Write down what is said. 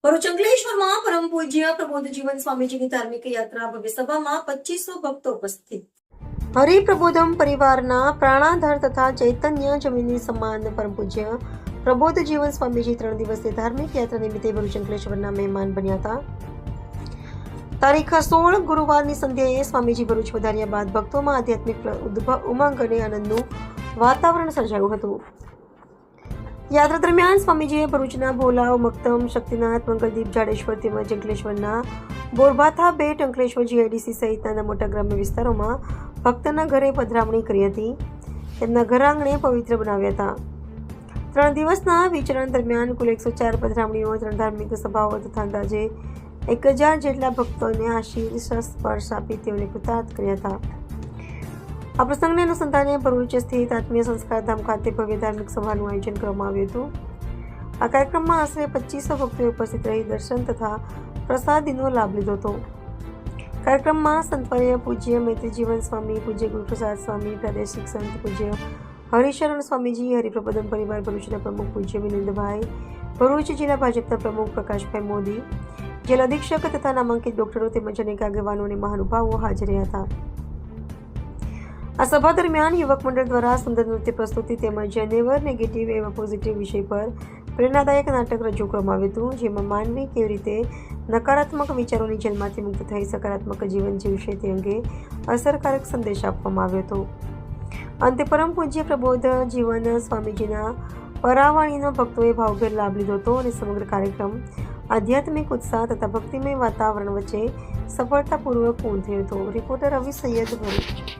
ભરૂચ અંકલેશ્વરમાં પરમ પૂજ્ય પ્રબોધ જીવન સ્વામીજીની ધાર્મિક યાત્રા ભવ્ય સભામાં 2500 ભક્તો ઉપસ્થિત. હરિપ્રબોધમ પરિવારના પ્રાણાધાર તથા ચૈતન્ય જમીની સમાન પરમ પૂજ્ય પ્રબોધ જીવન સ્વામીજી 3 દિવસીય ધાર્મિક યાત્રા નિમિત્તે ભરૂચ અંકલેશ્વરના મહેમાન બન્યા હતા. તારીખ 16 ગુરુવારની સંધ્યાએ સ્વામીજી ભરૂચ પધાર્યા બાદ ભક્તોમાં આધ્યાત્મિક ઉમંગ અને આનંદનું વાતાવરણ સર્જાયું હતું. યાત્રા દરમિયાન સ્વામીજીએ ભરૂચના ભોલાવ, મક્તમ, શક્તિનાથ, મંગલદીપ, જાડેશ્વર તેમજ અંકલેશ્વરના બોરભાથા બેટ, અંકલેશ્વર જીઆઈડીસી સહિતના મોટા ગ્રામ્ય વિસ્તારોમાં ભક્તના ઘરે પધરામણી કરી હતી. તેમના ઘર આંગણે પવિત્ર બનાવ્યા હતા. 3 દિવસના વિચરણ દરમિયાન કુલ 104 પધરામણીઓ, 3 ધાર્મિક સભાઓ તથા અંદાજે 1000 જેટલા ભક્તોને આશીર્ષ સ્પર્શ આપી તેઓને કૃતાર્થ કર્યા હતા. આ પ્રસંગને અનુસંધાને ભરૂચ સ્થિત આત્મીય સંસ્કાર ધામ ખાતે ભવ્ય ધાર્મિક સભાનું આયોજન કરવામાં આવ્યું હતું. આ કાર્યક્રમમાં આશરે 2500 ભક્તોએ ઉપસ્થિત રહી દર્શન તથા પ્રસાદીનો લાભ લીધો હતો. કાર્યક્રમમાં સંતવર્ય પૂજ્ય મૈત્રી જીવન સ્વામી, પૂજ્ય ગુરુપ્રસાદ સ્વામી, પ્રાદેશિક સંત પૂજ્ય હરિશરણ સ્વામીજી, હરિપ્રબોધમ પરિવાર ભરૂચના પ્રમુખ પૂજ્ય વિનંદભાઈ, ભરૂચ જિલ્લા ભાજપના પ્રમુખ પ્રકાશભાઈ મોદી, જિલ્લા અધિક્ષક તથા નામાંકિત ડોક્ટરો તેમજ અનેક આગેવાનો અને મહાનુભાવો હાજર રહ્યા હતા. આ સભા દરમિયાન યુવક મંડળ દ્વારા સુંદર નૃત્ય પ્રસ્તુતિ તેમજ નેવર નેગેટિવ એવા પોઝિટિવ વિષય પર પ્રેરણાદાયક નાટક રજૂ કરવામાં આવ્યું હતું, જેમાં માનવી કેવી રીતે નકારાત્મક વિચારોની જેલમાંથી મુક્ત થઈ સકારાત્મક જીવન જીવશે તે અંગે અસરકારક સંદેશ આપવામાં આવ્યો હતો. અંતે પરમ પૂજ્ય પ્રબોધ જીવન સ્વામીજીના પરાવાણીનો ભક્તોએ ભાવભેર લાભ લીધો હતો અને સમગ્ર કાર્યક્રમ આધ્યાત્મિક ઉત્સાહ તથા ભક્તિમય વાતાવરણ વચ્ચે સફળતાપૂર્વક પૂર્ણ થયો હતો. રિપોર્ટર રવિ સૈયદ, ભરૂચ.